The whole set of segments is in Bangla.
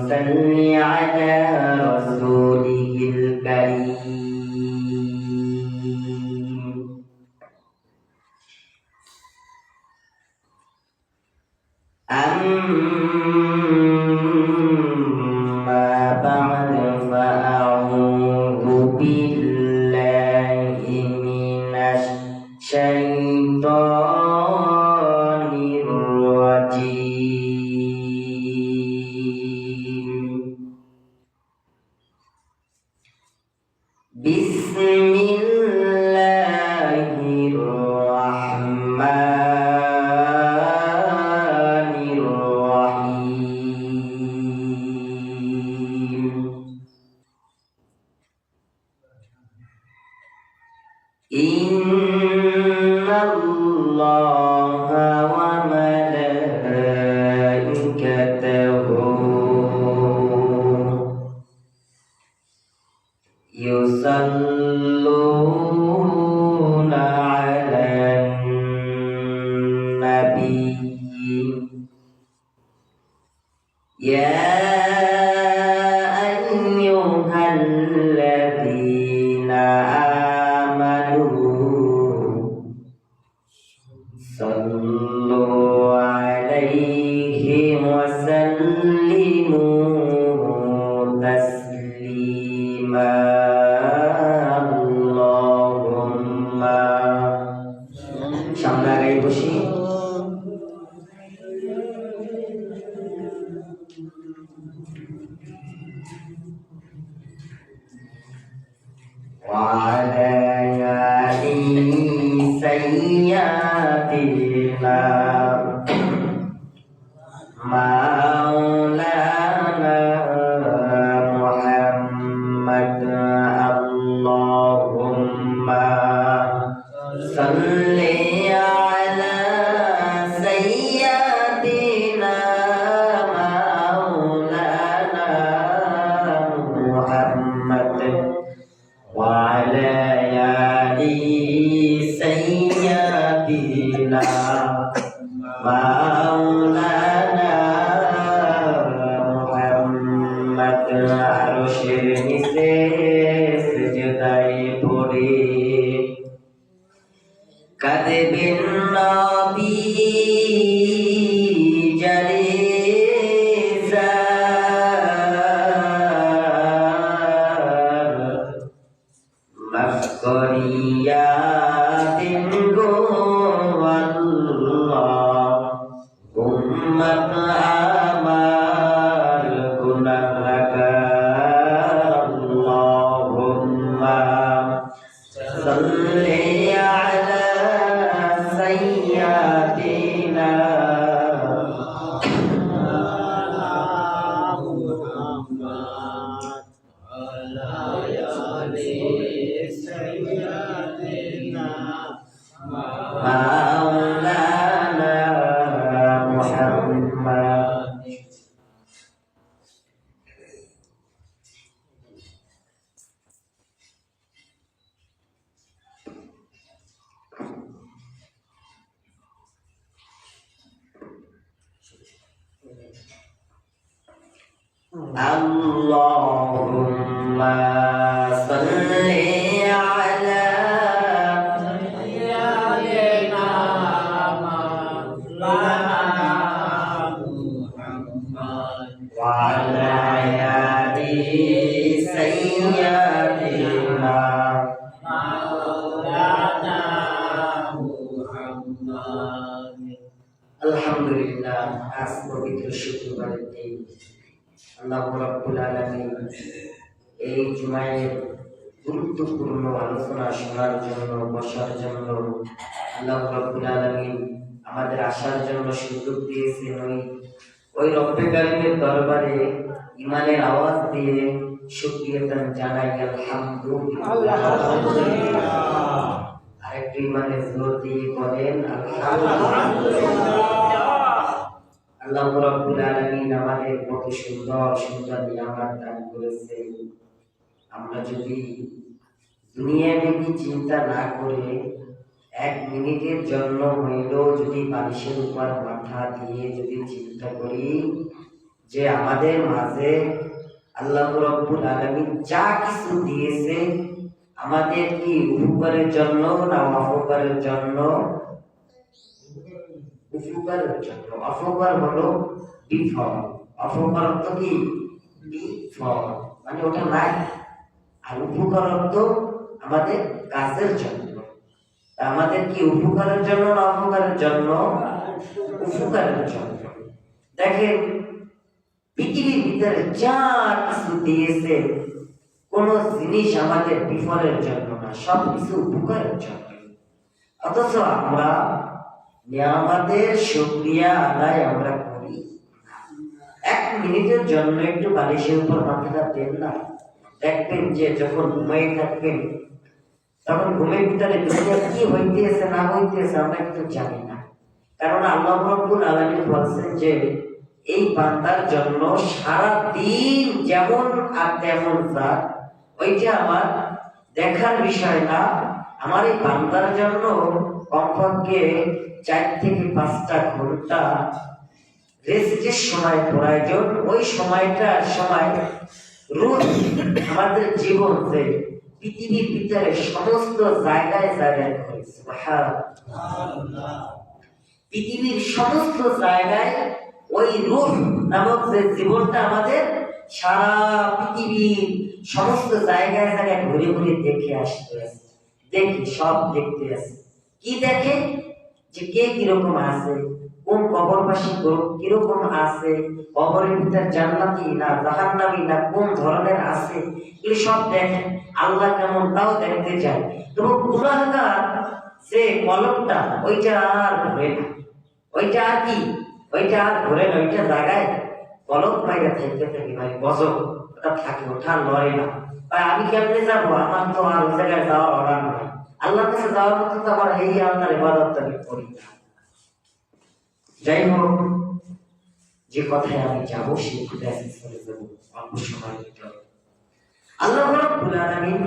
صل على رسوله الكريم أما بعد فأعوذ بالله من الشيطان الرجيم بسم الله الرحمن الرحيم إن الله وملائكته يصلون على النبي يا أيها الذين آمنوا صلوا عليه وسلموا تسليما اللهم সামনে আগাই বসি وعلى آل سيدنا مولانا محمد اللهم صل على سيدنا مولانا محمد وعلى آل سيدنا مولانا محمد আরশের নিচে সিজদায় পড়ে কাঁদবেন নবী জারে মাফ করিয়া দিন গো আল্লাহ উম্মত আমার গুনাহগার আল্লাহুম্মা সাল্লি আলা সাইয়্যিদিনা مولانا محمد اللهم صل على وعلى آل سيدنا مولانا محمد الحمد لله أسبغت الشكر والدين আল্লাহ রাব্বুল আলামিন এই জুমায়ের গুরুত্বপূর্ণ আলোচনা শোনার জন্য বসার জন্য আল্লাহ রাব্বুল আলামিন আমাদের আসার জন্য সুযোগ দিয়েছেন ওই রব্বে কারীমের দরবারে ইমানের আওয়াজ দিয়ে শুকরিয়া জানাই আলহামদুলিল্লাহ আরেকটু ইমানের জোর দিয়ে বলেন আলহামদুলিল্লাহ আল্লাহ রাব্বুল আলামিন আমাদের কত সুন্দর সুন্দর নিয়ামত দান করেছেন আমরা যদি দুনিয়াবি চিন্তা না করে এক মিনিটের জন্য হইলেও যদি বালিশের উপর মাথা দিয়ে যদি চিন্তা করি যে আমাদের মাঝে আল্লাহ রাব্বুল আলামিন যা কিছু দিয়েছে আমাদের কি উপকারের জন্য না অপকারের জন্য? উপকারের জন্য। অপকার হলো বিফল, অপকার অর্থ কি? বিফল, মানে ওটা নাই। আর উপকার অর্থ আমাদের কাজের জন্য। আমাদের কি উপকারের জন্য না অপকারের জন্য? উপকারের জন্য। দেখেন পৃথিবীর ভিতরে যা কিছু দিয়েছে কোন জিনিস আমাদের বিফলের জন্য না, সবকিছু উপকারের জন্য। অথচ আমরা নিয়ামতের শুকরিয়া আদায় আমরা করি। 1 মিনিটের জন্য একটু বালিশের উপর মাথাটা দেন না, দেখবেন যে যখন ঘুমিয়ে থাকবেন তখন ঘুমের ভিতরে দুনিয়া কি হইতেছে না হইতেছে আমরা কিন্তু জানি না। কারণ আল্লাহ রাব্বুল আলামিন বলেছেন যে এই বান্দার জন্য সারা দিন যেমন আর তেমন রাত, ওইটা আমার দেখার বিষয় না। আমার এই বান্দার জন্য কমপক্ষে 4 থেকে 5টা ঘন্টা রেস্টের সময় প্রয়োজন। ওই সময়টার সময় রূহ আমাদের জীবন যে পৃথিবীর ভিতরে সমস্ত জায়গায় জায়গায় হয়েছে, পৃথিবীর সমস্ত জায়গায় ওই রূহ নামক যে জীবনটা আমাদের সারা পৃথিবীর সমস্ত জায়গায় জায়গায় ঘুরে ঘুরে দেখে আসতে আছে, দেখে সব দেখতে আছে। কি দেখে? যে কে কিরকম আছে, কোন কবরবাসী কিরকম আছে, কবরের ভিতর জান্নাতি না জাহান্নামী না কোন ধরনের আছে, এগুলো সব দেখে। আল্লাহ কেমন তাও দেখতে যায়। তবু গুনাহগার যে কলমটা ওইটা আর ঘুরে না, ওইটা আর কি, ওইটা আর ঘুরে না, ওইটা জায়গায় কলম বাইরে থাকতে থাকে ভাই, গজব ওটা থাকে, ওঠা লড়ে না। ভাই আমি কেমনে যাবো, আমার তো আর ওই জায়গায় যাওয়ার অর্ডার নাই। আল্লাহর কাছে যাওয়ার মতো তো আমার এই আল্লাহর ইবাদত আমি করি না। যাই হোক, যে কথায় আমি যাবো সেই কথায় চলে যাবো অল্প সময়ের ভিতরে। আল্লাহ রাব্বুল আলামিন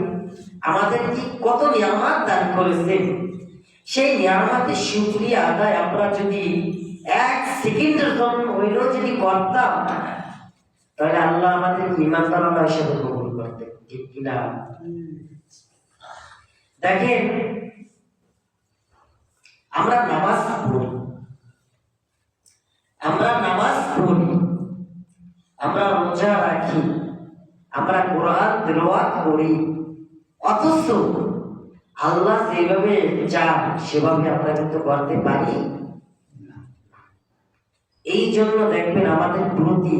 আমাদের কি কত নিয়ামত দান করেছেন, সেই নিয়ামতের শুকরিয়া আদায় আমরা যদি 1 সেকেন্ডের জন্য হইলেও যদি করতাম, তাহলে আল্লাহ আমাদের ইমানদাররা হিসেবে কবুল করতেন, ঠিক কিনা? দেখেন আমরা নামাজ পড়ি, আমরা রোজা রাখি, আমরা কোরআন তেলাওয়াত করি, অথচ আল্লাহ যেভাবে চান সেভাবে আমরা কিন্তু করতে পারি। এই জন্য দেখবেন আমাদের প্রতি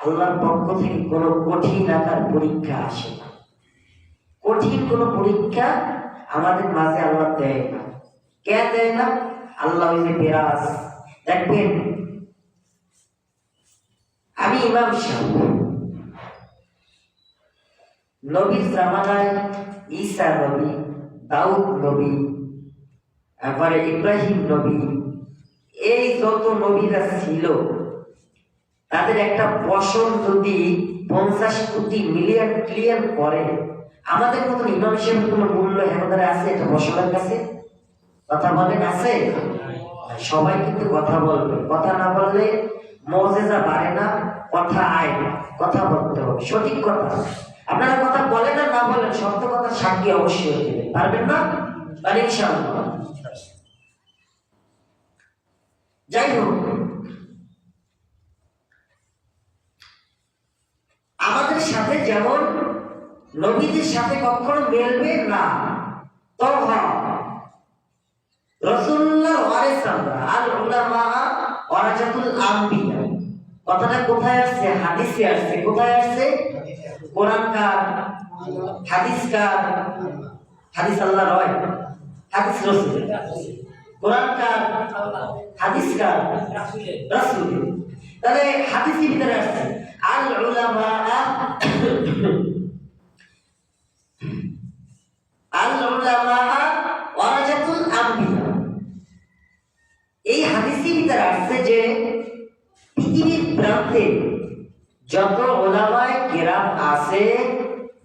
আল্লাহর পক্ষ থেকে কোনো কঠিন আকার পরীক্ষা আসে না, কঠিন কোনো পরীক্ষা আমাদের মাঝে আল্লাহ দেয় না। কেন দেয় না? আল্লাহ ওই যে বিরাজ, দেখবেন আমি ইমাম সাহেব, নবীর জামানায় ঈসা নবী, দাউদ নবী, তারপরে ইব্রাহিম নবী, এই যত নবীরা ছিল তাদের একটা বসন যদি 50 কোটি মিলিয়ন ট্রিলিয়ন করে, আমাদের মতন ইমাম সাহেবের কোনো মূল্য আমাদের আছে এটা বসনের কাছে? কথা বলেন আছে? সবাই কিন্তু কথা বলবে, কথা না বললে মুজিজা বাড়ে না, কথা আয় না, কথা বলতে হবে, সঠিক কথা। আপনারা কথা বলেন না বলেন, সত্য কথা সাক্ষী অবশ্যই দেবেন, পারবেন না? আর ইনশাআল্লাহ। যাই হোক, আমাদের সাথে যেমন নবীদের সাথে কখনো মেলবে না, তওবা রাসূলুল্লাহ ওয়ারিস আমরা, আল উলামা ওয়ারাসাতুল আম্বিয়া। কথাটা কোথায় আসছে? হাদিসে আসছে। কোথায় আসছে? কোরআন কার, হাদিস কার? হাদিস আল্লাহ রয়, হাদিস রাসূল। কোরআন কার, হাদিস কার? রাসূল। তাহলে হাদিসের ভিতরে আসছে আল উলামা ওয়ারাসাতুল আম্বিয়া। এই হাদিসের ভিতরে আসছে যে পৃথিবীর প্রান্তে যত উলামায়ে কেরাম আছে,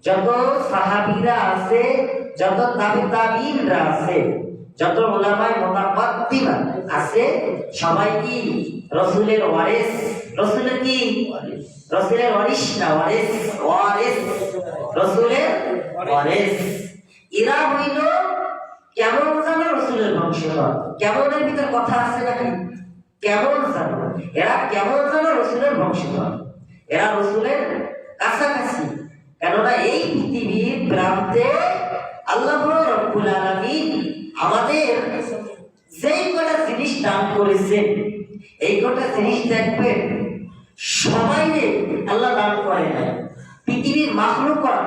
যত সাহাবীরা আছে, যত তাবিঈনরা আছে, যত উলামায়ে মুতাকাদ্দিমা আছে সবাই কি রাসূলের ওয়ারিস। রাসূলের কি রাসূলের ওয়ারিস না, ওয়ারিস ওয়ারিস রাসূলের ওয়ারিস। এরা হইল কেমন জানো রাসূলের বংশধর। কেমনের ভিতর কথা আছে নাকি? কেমন জানো, এরা কেমন জানো রাসূলের বংশধর, এরা রাসূলের কাছাকাছি। কেননা এই পৃথিবীর প্রান্তে আল্লাহ রাব্বুল আলামিন আমাদের যেই কটা জিনিস দান করেছেন, এই কটা জিনিস দেখবেন সবাইকে আল্লাহ দান করে না। পৃথিবীর মাখলুকাত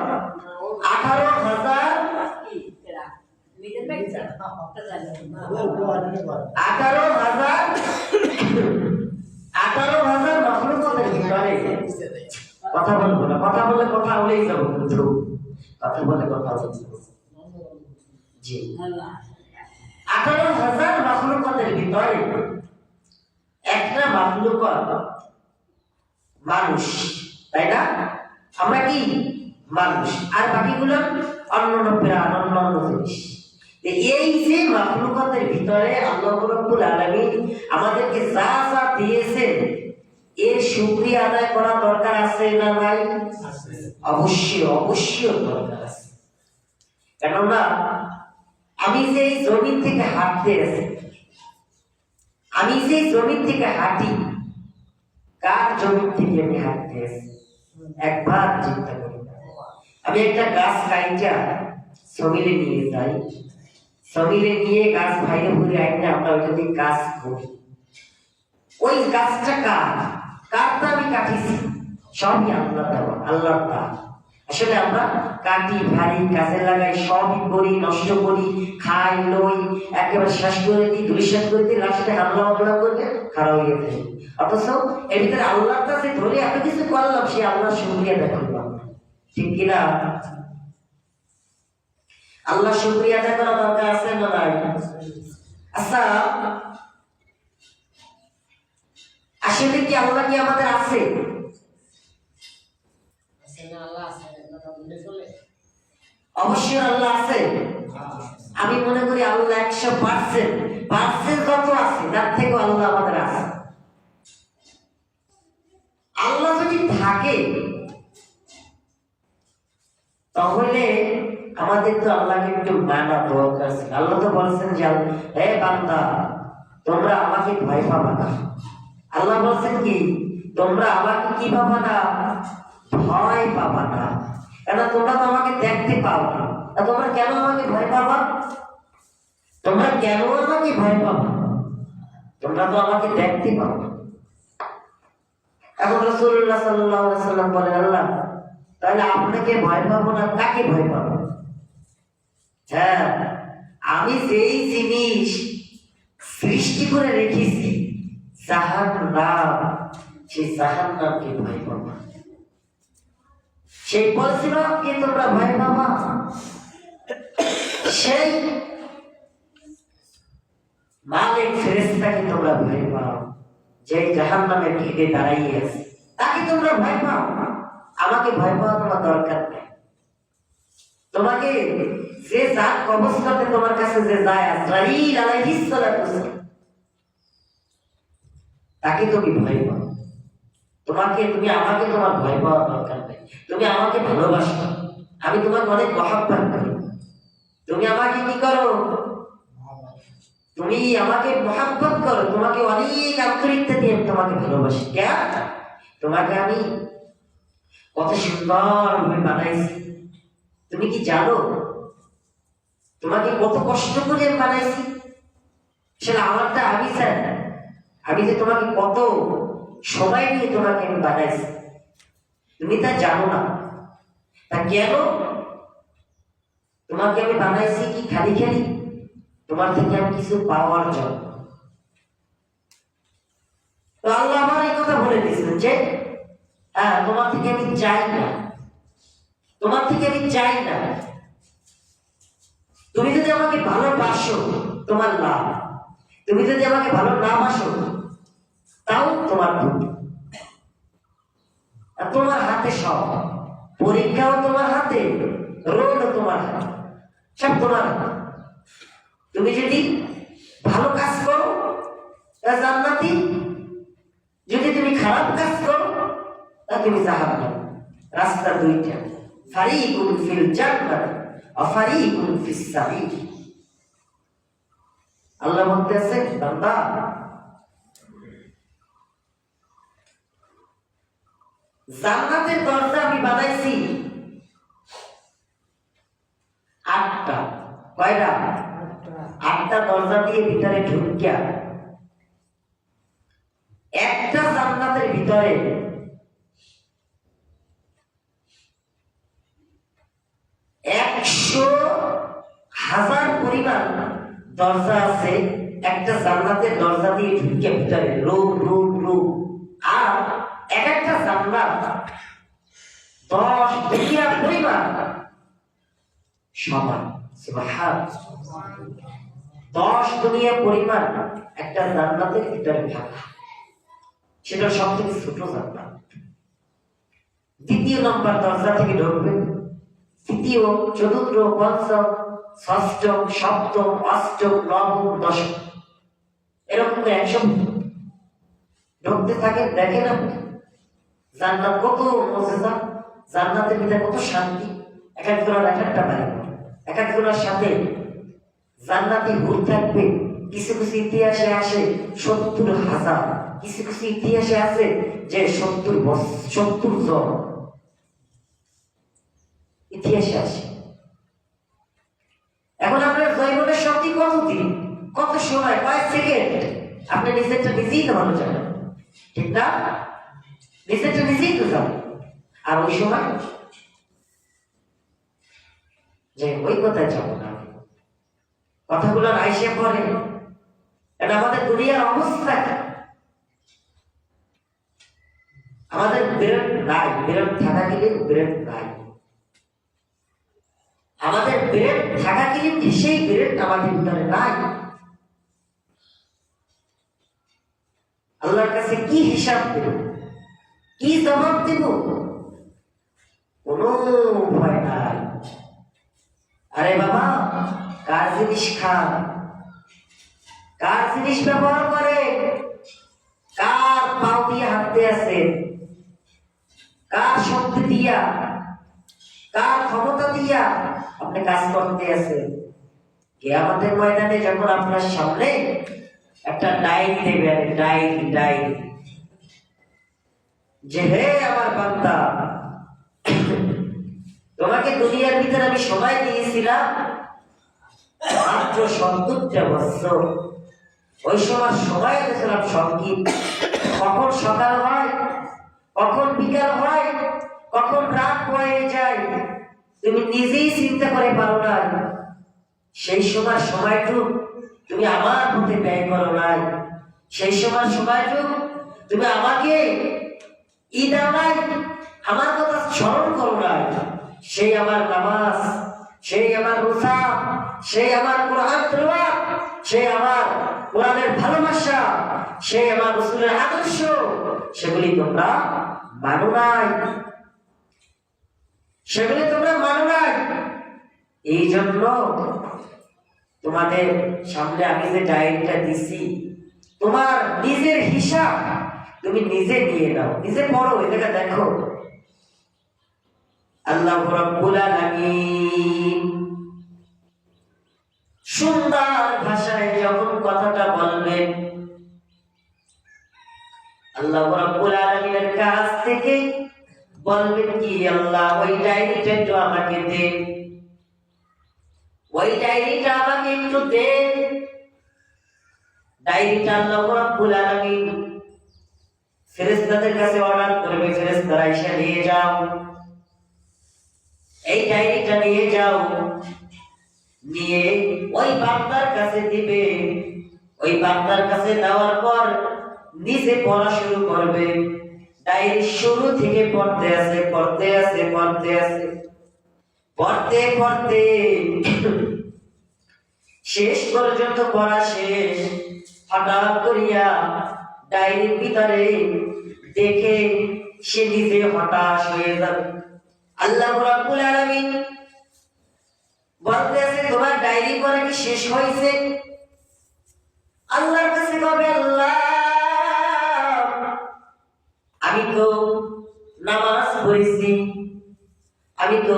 18,000 মাখলুকাতের ভিতরে কথা বলবো না, কথা বলে কথা হলেই যাবো, কথা বলে কথা হচ্ছে জি। 18,000 মাখলুকাতের ভিতরে একটা মাখলুকাত মানুষ, তাই না? আমরা কি মানুষ, আর বাকিগুলো অন্যান্য প্রাণ, অন্যান্য জিনিস। এই যে মাখলুকাতের ভিতরে আল্লাহ রাব্বুল আলামিন আমাদেরকে যা যা দিয়েছেন, এর শুকরিয়া আদায় করা দরকার আছে না নাই? অবশ্যই অবশ্যই দরকার আছে। কেননা আমি যে এই জমিন থেকে হাঁটতে আছি, আমি যে জমিন থেকে হাঁটি, কার জমিন থেকে আমি হাঁটতে আছি একবার চিন্তা করি। আমি একটা গাছ কাইটা সমিলে নিয়ে যাই, সমিলে নিয়ে গাছ ভাইরে ভরে আইনে আমরা ওইটা দিয়ে গাছ করি। ওই গাছটা কারটা আমি কাটিছি সবই আল্লাহ দেওয়া, আল্লাহ দেওয়া। আসলে আমরা কাটি, ভারী, কাজে লাগাই, সবই করি, নষ্ট করি, খাই, লই, একেবারে শেষ করে দিই, ধুলিসাৎ করে দিই, লাস্টে হামলা মামলা করবে খারাপ হয়ে যায়। অথচ এর ভিতরে আল্লাহর কাছে ধরে এত কিছু করলাম, সে আল্লাহর শুকরিয়া আদায় করলাম, ঠিক কিনা? আল্লাহ শুকরিয়া আদায় করা দরকার আছে না নাই? আচ্ছা, আসলে কি আল্লাহ কি আমাদের আছে? অবশ্যই আল্লাহ আছে। আমি মনে করি আল্লাহ 100% যত আছে তার থেকে আল্লাহ আমাদের আছে। আল্লাহ যদি থাকে তাহলে আমাদের তো আল্লাহকে একটু মানা দরকার আছে। আল্লাহ তো বলছেন যে হে বান্দা, তোমরা আমাকে ভয় পাবা না। আল্লাহ বলছেন কি, তোমরা আমাকে কি পাবা না? ভয় পাবা না। কেন? তোমরা তো আমাকে দেখতে পাও না, তোমরা কেন আমাকে ভয় পাবা? তোমরা কেন আমাকে ভয় পাবা? তোমরা তো আমাকে দেখতে পাও না। এখন রাসূলুল্লাহ সাল্লাল্লাহু আলাইহি ওয়াসাল্লাম বলেন, আল্লাহ তাহলে আপনাকে ভয় পাবো না, কাকে ভয় পাবো? হ্যাঁ, আমি যেই জিনিস সৃষ্টি করে রেখেছি জাহান্নাম, সেই জাহান্নামকে ভয় পাবো। সেই বলছিল কি তোমরা ভয় পাবা? সেই মালিক ফেরেশতাকে তোমরা ভয় পাও, যে জাহান্নামের গেটে দাঁড়াইয়ে আছে তাকে তোমরা ভয় পাও। আমাকে ভয় পাওয়া তোমার দরকার নেই। তোমাকে যে যার কবজ করতে তোমার কাছে যে যায় আজরাইল আলাইহিস সালাতু তাকে তুমি ভয় পাও। তুমি আমাকে তোমার ভয় পাওয়া দরকার নেই। তুমি আমাকে ভালোবাসো, আমি তোমাকে অনেক মহব্বত করি। তুমি আমাকে কি করো? তুমি আমাকে মহব্বত করো, তোমাকে অনেক আন্তরিকতা দিয়ে তোমাকে ভালোবাসি। কেন? তোমাকে আমি কত সুন্দর ভাবে বানাইছি, তুমি কি জানো? তোমাকে কত কষ্ট করে বানাইছি, সেটা আমারটা আমি চাই। আমি যে তোমাকে কত সময় নিয়ে তোমাকে আমি বানাইছি, তুমি তা জানো না। তা কেন? তোমাকে আমি বানাইছি কি খালি খালি? তোমার থেকে আমি কিছু পাওয়ার জন্য। তো আল্লাহ আমার এই কথা বলে দিয়েছেন যে হ্যাঁ, তোমার থেকে আমি চাই না, তোমার থেকে আমি চাই না। তুমি যদি আমাকে ভালোবাসো তোমার লাভ, তুমি যদি আমাকে ভালো না বাসো তাও তোমার ক্ষতি। তোমার হাতে সব, পরীক্ষাও তোমার হাতে, রোদও তোমার হাতে, সব তোমার হাতে। তুমি যদি ভালো কাজ করো তা জান্নাতি, যদি তুমি খারাপ কাজ করো তা তুমি জাহান্নাম। রাস্তা দুইটা, ফারিকুন ফিল জান্নাত ওয়া ফারিকুন ফিস সাঈর। আল্লাহ বলতেছে, বান্দা জান্নাতের দরজা আমি বানাইছি 8টা। কয়টা? 8টা দরজা দিয়ে ভিতরে ঢুকিয়া একটা জান্নাতের ভিতরে 100,000 পরিমাণ দরজা আছে। একটা জান্নাতের দরজা দিয়ে ঢুকিয়া ভিতরে রূপ রূপ রূপ, আর এক একটা জান্নাত 10 দুনিয়া পরিমাণ সমান। সুবহানাল্লাহ, 10 দুনিয়া পরিমাণ একটা জান্নাতের ভিতরে থাকা, সেটা সবথেকে ছোট জান্নাত। দ্বিতীয় নম্বর দরজা থেকে ঢুকবেন, তৃতীয়, চতুর্থ, পঞ্চম, ষষ্ঠম, সপ্তম, অষ্টম, নবম, দশম, এরকম 100 ঢুকতে থাকেন। দেখেন আপনি জান্নাত কত মজেজা, জান্নাতের ভিতরে কত শান্তি। এক একজনের এক একটা বাড়ি, এক একজনের সাথে জান্নাতি হুর থাকবে। কিছু কিছু ইতিহাসে আসে 70,000, কিছু কিছু ইতিহাসে আছে যে 70 জন, ইতিহাসে আসে। এখন আপনার জৈবনের শক্তি কতদিন, কত সময়, কয়েক সেকেন্ড, আপনি নিজেরটা নিজেই তো ভালো জানেন, ঠিক না? নিজেরটা নিজেই তো জানেন। আর ওই সময় যে ওই কথায় যাব না, কথাগুলো আইসে পড়ে। এটা আমাদের দুনিয়ার অবস্থা। আমাদের ব্রেন নাই, ব্রেন থাকা গেলে ব্রেন নাই। আমাদের ব্রেন থাকা গেলে সেই ব্রেন আমাদের ভিতরে নাই। আল্লাহর কাছে কি হিসাব দেব, কি জবাব দেব? কোনো উপায় নাই। আরে বাবা, কার জিনিস খান, কার জিনিস ব্যবহার করে, কার পাও দিয়ে হাঁটতে আছে, কার শক্তি দিয়া, কার ক্ষমতা দিয়া আপনি কাজ করতে আছে। কিয়ামতের ময়দানে যখন আপনার সামনে একটা ডায়েরি দেবেন, ডায়েরি, যে হে আমার বান্দা, তোমাকে দুনিয়ার ভিতরে আমি সময় দিয়েছিলাম মাত্র 70টা বছর। ওই সময় দিয়েছিলাম সংগীত। কখন সকাল হয়, কখন বিকাল হয়, কখন রাত হয়ে যায়, তুমি নিজেই চিন্তা করে পারো না। সেই সময়টুকু তুমি আমার প্রতি ব্যয় করো নাই। সেই সময়টুকু তুমি আমাকে দাও নাই, আমার কথা স্মরণ করো নাই। সেই আমার নামাজ, সেই আমার রোজা, সেই আমার কোরআন তেলাওয়াত, সেই আমার কোরআনের ভালোবাসা, সেই আমার রাসূলের আদর্শ, সেগুলি তোমরা মানো নাই, সেগুলি তোমরা মানো নাই। এই জন্য তোমাদের সামনে আমি যে ডায়েরিটা দিছি, তোমার নিজের হিসাব তুমি নিজে নিয়ে নাও, নিজে পড়ো, এটাকে দেখো। আল্লাহ রাব্বুল আলামিন সুন্দর ভাষায় যখন কথাটা বলবেন, আল্লাহ রাব্বুল আলামিনের কাছ থেকে বলবেন কি, আল্লাহ ওই ডায়েরিটা একটু আমাকে দেন, ওই ডায়েরিটা আমাকে একটু দেন। ডায়েরিটা আল্লাহ রাব্বুল আলামিন ফেরেশতাদের কাছে অর্ডার করবে, ফেরেশতারা এসে নিয়ে যাও, এই ডায়েরিটা নিয়ে যাও। নিয়ে ওই বান্দার কাছে দিবে। ওই বান্দার কাছে দেওয়ার পর নিজে পড়া শুরু করবে। ডায়েরি শুরু থেকে পড়তে পড়তে শেষ পর্যন্ত পড়া শেষ। হঠাৎ করিয়া ডায়েরির ভিতরে দেখে সে নিজে হতাশ হয়ে যাবে। আল্লাহ রাব্বুল আলামিন বলতেছে তোমার ডায়েরি পড়া কি শেষ হয়েছে? আল্লাহর কাছে কবে, আল্লাহ আমি তো নামাজ পড়েছি, আমি তো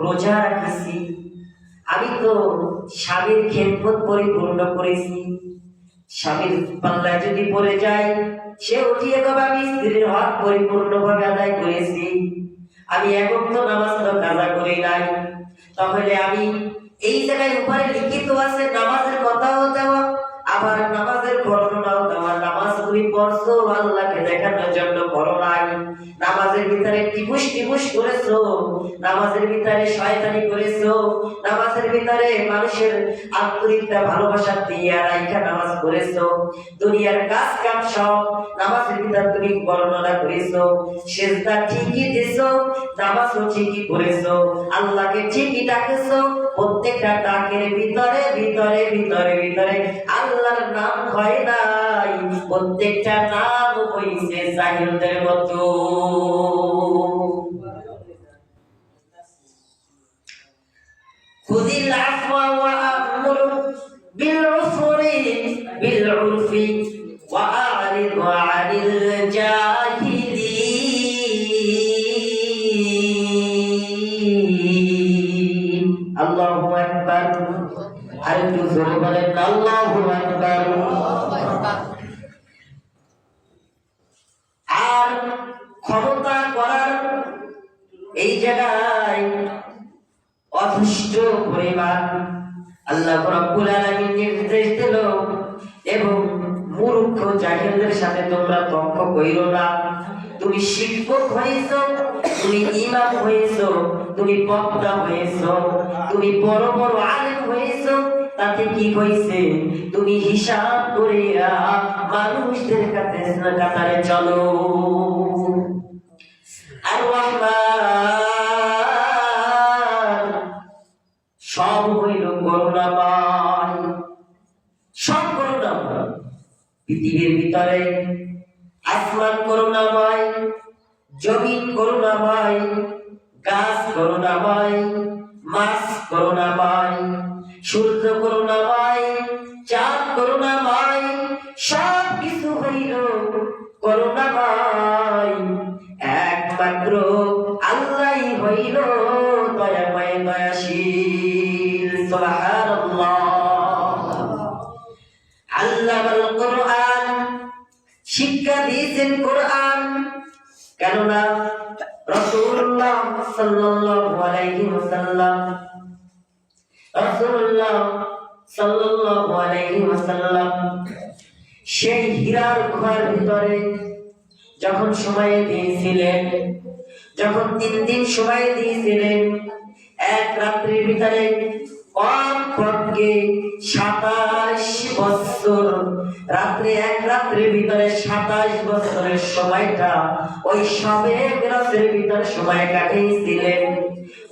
রোজা রাখেছি, আমি তো স্বামীর খেদমত পরিপূর্ণ করেছি। স্বামীর পাল্লায় যদি পড়ে যায়, সে উঠিয়ে কবে আমি স্ত্রীর হক পরিপূর্ণভাবে আদায় করেছি, আমি এখন তো নামাজ তো কাজা করি নাই। তাহলে আমি এই জায়গায় উপরে লিখিত আছে নামাজের কথাও দেওয়া, আবার নামাজের বর্ণনাও দেওয়া। নামাজ তুমি পড়ছো আল্লাহকে দেখানোর জন্য পড়ো নাই। নামাজের ভিতরে টিপুস টিপুস করেছো, নামাজের ভিতরে শয়তানি করেছো, নামাজের ভিতরে মানুষের আন্তরিকতা ভালোবাসা দিয়ে রাইখা নামাজ পড়েছো। দুনিয়ার কাজ কাম সব নামাজের ভিতরে তুমি বর্ণনা করেছো। সেজদা ঠিকই দিছো, নামাজও ঠিকই পড়েছো, আল্লাহকে ঠিকই ডাকেছো। প্রত্যেকটা ডাকের ভিতরে ভিতরে ভিতরে ভিতরে আল্লাহর নাম হয় নাই, প্রত্যেকটা নাম হইছে জাহিলদের মতো। খুযিল আফওয়া ওয়া আমুর বিল উরফি ওয়া আ'রিদ আনিল জাহিলিন। আল্লাহু আকবার। আর একটু জোরে বলেন আল্লাহু আকবার। আর ক্ষমতা করার এই জায়গায় অথষ্ট পরিমাণ আল্লাহ রাব্বুল আলামিন নির্দেশ দিল, এবং মূর্খ জাহিলদের সাথে তোমরা তর্ক কইরো না। তুমি শিক্ষক হয়েছো, তুমি ইমাম হয়েছো, তুমি বক্তা হয়েছো, তুমি বড় বড় আলেম হয়েছো, তাতে কি হয়েছে? তুমি হিসাব করে মানুষদের কাতারে চলো। আর সব হইল করুণাময়, সব করুণাময়। পৃথিবীর ভিতরে আসমান করুণাময়, জমিন করুণাময়, গাছ করুণাময়, মাছ করুণাময়, সূর্য করুণাময়, চাঁদ করুণাময়, সব কিছু হইল করুণাময়। একমাত্র আল্লাহই হইল দয়াময় দয়াশীল। সুবহানাল্লাহ। আল্লামাল কোরআন, শিক্ষা দিয়েছেন কোরআন। কেননা রাসূলুল্লাহ সাল্লাল্লাহু আলাইহি ওয়াসাল্লাম, রাসূলুল্লাহ সাল্লাল্লাহু আলাইহি ওয়াসাল্লাম সেই হীরার গুহার ভিতরে যখন সময় দিয়েছিলেন, যখন 3 দিন সময় দিয়েছিলেন, এক রাত্রির ভিতরে কমপক্ষে 27 বছর, রাত্রে এক রাত্রির ভিতরে 27 বছরের সময়টা ওই শবে মিরাজের ভিতরে সময় কাটিয়েছিলেন।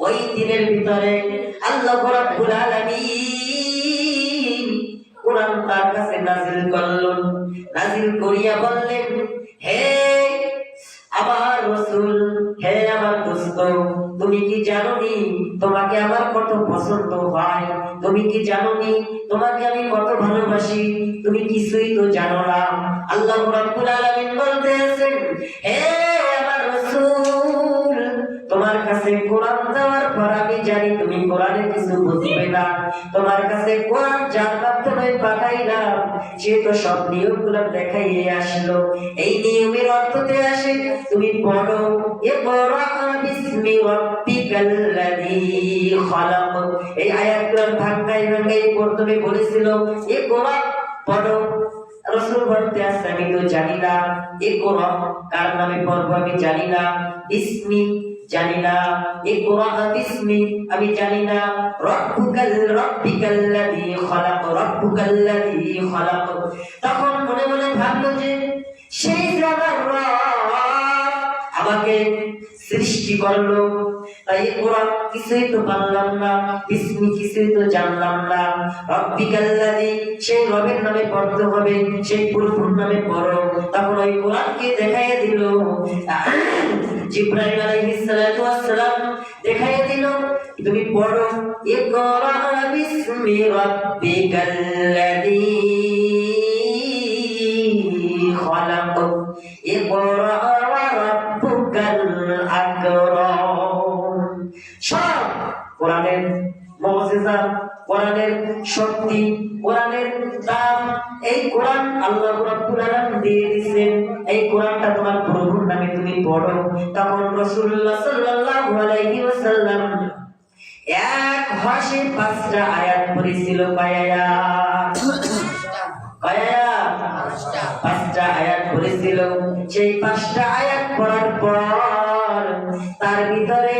ওই দিনের ভিতরে আল্লাহ রাব্বুল আলামিন কোরআন তার কাছে নাযিল করলেন। নাযিল করিয়া বললেন, হে আমার রাসূল, হে আমার দোস্ত, তুমি কি জানোনি তোমাকে আমার কত পছন্দ হয়? তুমি কি জানোনি তোমাকে আমি কত ভালোবাসি? তুমি কিছুই তো জানো না। আল্লাহ রাব্বুল আলামিন বলতেছেন, হে আমার রাসূল, তোমার কাছে কোরআন দেওয়ার পর আমি জানি তুমি কোরআনে কিছু বুঝবে না। তোমার কাছে কোরআন যার মাধ্যমে পাঠাইলাম, সে তো সব নিয়মগুলো দেখাইয়ে আসলো। এই নিয়মের অর্থতে আসে তুমি পড়ো, ইকরা বিসমি রাব্বিকাল্লাযী খালাক। এই আয়াতগুলো ভাঙাই ভাঙাই প্রথমে বলেছিল ইকরা, পড়ো। রাসূল বলতে আছে, আমি তো জানি না ইকরা কার নামে পড়বো, আমি জানি না। বিসমি জানি না, ইকরা বিসমি আমি জানি না, রাব্বিকাল্লাযী খালাক, রাব্বুকাল্লাযী খালাক। তখন মনে মনে ভাবলো যে সেই যে আমার রব আমাকে সৃষ্টি করলো, তাই কোরআন কিছুই তো পারলাম না, বিসমি কিছুই তো জানলাম না। রাব্বিকাল্লাযী, সেই রবের নামে পড়তে হবে, সেই পুরোপুর নামে পড়ো। তখন ওই কোরআনকে দেখাইয়া দিল জিবরাইল আলাইহিস সালাতু ওয়াস সালাম, দেখাইয়া দিল তুমি পড়ো ইকরা বিসমি রাব্বিকাল্লাযী খালাক ইকরা ওয়া রাব্বুকাল আকরাম। সব কোরআনের মুজিজা, কোরআনের শক্তি, কোরআনের দাম, এই কোরআন আল্লাহ রাব্বুল আলামিন দিয়ে দিয়েছেন। এই কোরআনটা তোমার প্রভুর নামে তুমি পড়ো। তখন রাসূলুল্লাহ সাল্লাল্লাহু আলাইহি ওয়াসাল্লাম এক ভাষে 5টা আয়াত পড়েছিল। পাঁচটা আয়াত পড়েছিল। সেই 5টা আয়াত পড়ার পর তার ভিতরে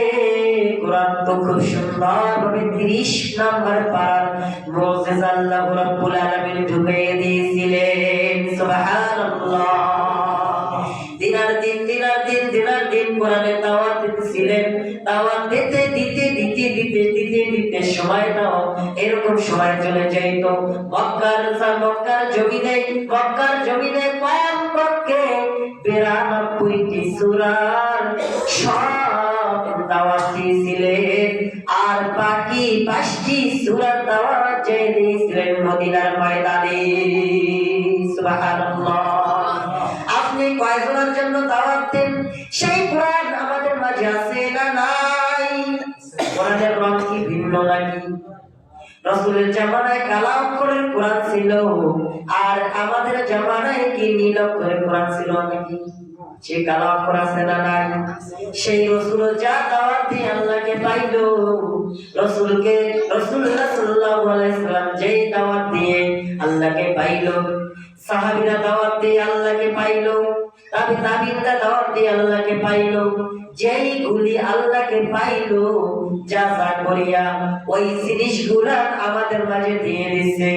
কোরআন তো খুব সুন্দর ভাবে 30 নম্বর পারার মুজিজা আল্লাহ রাব্বুল আলামিন ঢুকিয়ে দিয়েছিলেন। সুবহানাল্লাহ। দিনার দিন কোরআনের দাওয়াত দিতেছিলেন। দাওয়াত দিতে সময়টাও এরকম সময় চলে যাইতো। মক্কার জমিনে কমপক্ষে 92টি সূরার সব দাওয়াত দিয়েছিলেন। আর বাকি 5টি সূরার দাওয়াত দিয়েছিলেন মদিনার ময়দানে। সুবহানাল্লাহ। আপনি কয়জনের জন্য দাওয়াত দেন? সেই কোরআন আমাদের মাঝে আছে না নাই? কোরআনের রং কি ভিন্ন নাকি? রাসূলের জামানায় কালা অক্ষরের কোরআন ছিল, আর আমাদের জামানায় কি নীল অক্ষরের কোরআন ছিল নাকি? সে কালা অক্ষর আছে না নাই? সেই রাসূল যা দাওয়াত দিয়ে আল্লাহকে পাইলো, রাসূলুল্লাহ সাল্লাল্লাহু আলাইহি সাল্লাম যেই দাওয়াত দিয়ে আল্লাহকে পাইলো, সাহাবীরা দাওয়াত দিয়ে আল্লাহকে পাইলো, তাবিঈনরা দাওয়াত দিয়ে আল্লাহকে পাইলো। যেইগুলি আল্লাহকে পাইলো যা করিয়া ওই জিনিসগুলা আমাদের মাঝে দিয়ে দিছে।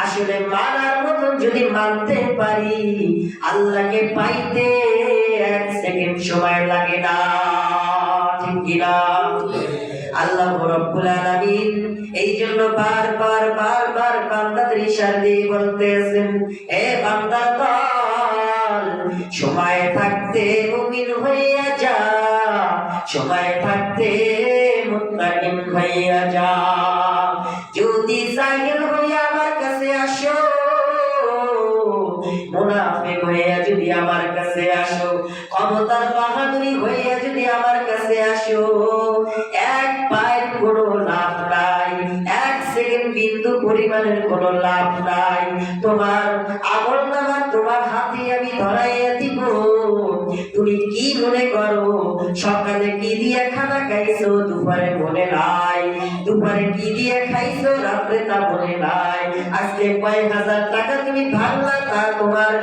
আসলে মানার মতন যদি মানতে পারি, আল্লাহকে পাইতে 1 সেকেন্ড সময় লাগে না, ঠিক কিনা? আল্লাহ রাব্বুল আলামিন এই জন্য বারবার বান্দাদের ইশারা দিয়ে বলতেছেন, এ বান্দা দল, সময় থাকতে মুমিন হইয়া যা, সময় থাকতে মুত্তাকিন হইয়া যা। যদি জাহিল হইয়া আমার কাছে আসো, মুনাফিক হইয়া যদি আমার কাছে আসো, ক্ষমতার বাহাদুরি হইয়া যদি আমার কাছে আসো, এক পায়ের কোনো লাভ নাই, 1 সেকেন্ড বিন্দু পরিমাণের কোনো লাভ নাই। তোমার আমলনামা তোমার হাতে আমি ধরাইয়া দিব। তুমি কি মনে করো সকালে কি দিয়ে খানা খাইছো, দুপুরে মনে নাই, দুপুরে কি দিয়ে খাইছো, রাত্রে তা মনে নাই। আজকে কয়েক হাজার টাকা তুমি ভাঙলা, তা তোমার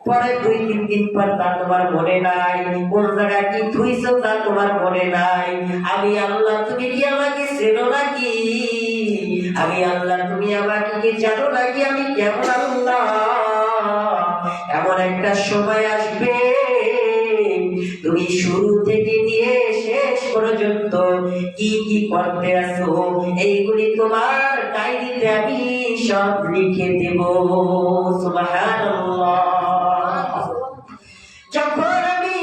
পরে 2-3 দিন পর তা তোমার মনে নাই। কোন জায়গায় কি থুইছো তা তোমার মনে নাই। আমি আল্লাহ, তুমি কি আমাকে চেনো নাকি? আমি আল্লাহ, তুমি আমাকে কি জানো নাকি? আমি কেমন আল্লাহ? এমন একটা সময় আসবে, তুমি শুরু থেকে নিয়ে শেষ পর্যন্ত কি কি করতে আছো, এইগুলি তোমার ডায়েরিতে আমি সব লিখে দেব। সুবহানাল্লাহ। যখন আমি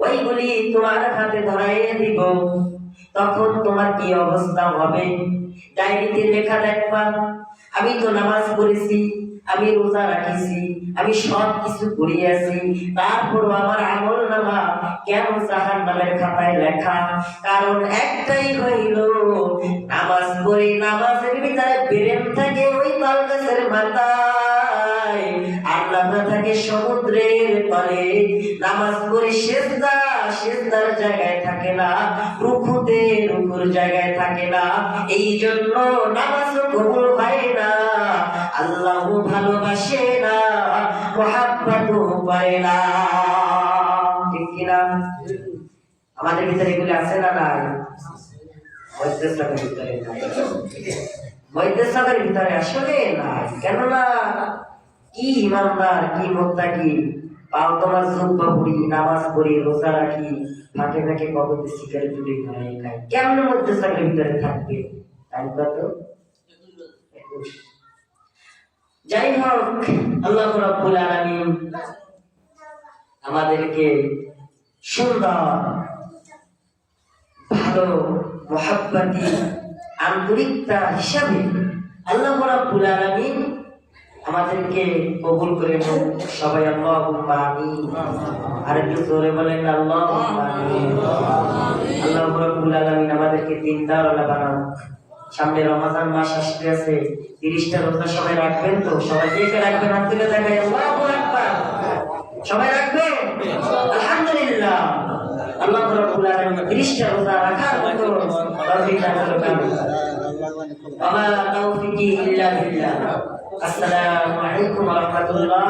ওইগুলি তোমার হাতে ধরাইয়ে দিব, তখন তোমার কি অবস্থা হবে? ডায়েরিতে লেখা দেখবা, আমি তো নামাজ পড়েছি, আমি রোজা রাখিছি, আমি সব কিছু করিয়াছি, তারপরও আমার আমলনামা কেন জাহান্নামের খাতায় লেখা? কারণ একটাই হইল, নামাজ পড়ি, নামাজের ভিতরে ব্রেন থাকে ওই তাল গাছের মাথায়, আল্লাহ থাকে সমুদ্রের তলে। নামাজ পড়ি সেজদার জায়গায় থাকে না, রুকুতে রুকুর জায়গায় থাকে না। এই জন্য নামাজও কবুল হয় না, আল্লাহ ভালোবাসে না, মহাব্বতও করে না, ঠিক কিনা? আমাদের ভিতরে এগুলি আছে না নাই? মধ্যস্থকের ভিতরে নাই, মধ্যস্থকের ভিতরে আসলে নাই। কেননা কি ইমানদার, কি মুত্তাকি, পাও তোমার জুব্বা পড়ি, নামাজ পড়ি, রোজা রাখি, ফাঁকে ফাঁকে কবতে সিগারেট তুলে খাই, কেমন মধ্যস্থকের ভিতরে থাকবে? তাই কত? যাই হোক, আল্লাহ রাব্বুল আলামিন আমাদেরকে সুন্দর ভালো মহাব্বতি আন্তরিকতা হিসাবে আল্লাহ রাব্বুল আলামিন আমাদেরকে কবুল করে নেন। সবাই আল্লাহুম্মা আমিন। আর একটু জোরে বলেন আল্লাহুম্মা আমিন। আল্লাহ রাব্বুল আলামিন আমাদেরকে দিনদারওয়ালা বানান। সামনে রমজান মাস আসতেছে, 30টা রোজা সবাই রাখবেন তো? সবাই কে রাখবেন? হাত তুলে দেখাই আল্লাহু আকবার। সবাই রাখবেন? আলহামদুলিল্লাহ। আল্লাহ রাব্বুল আলামিন 30টা রোজা রাখার মতো তৌফিক দান করুন। ওয়া মা তাওফিকি ইল্লা বিল্লাহ। আসসালামু আলাইকুম ওয়া রাহমাতুল্লাহ।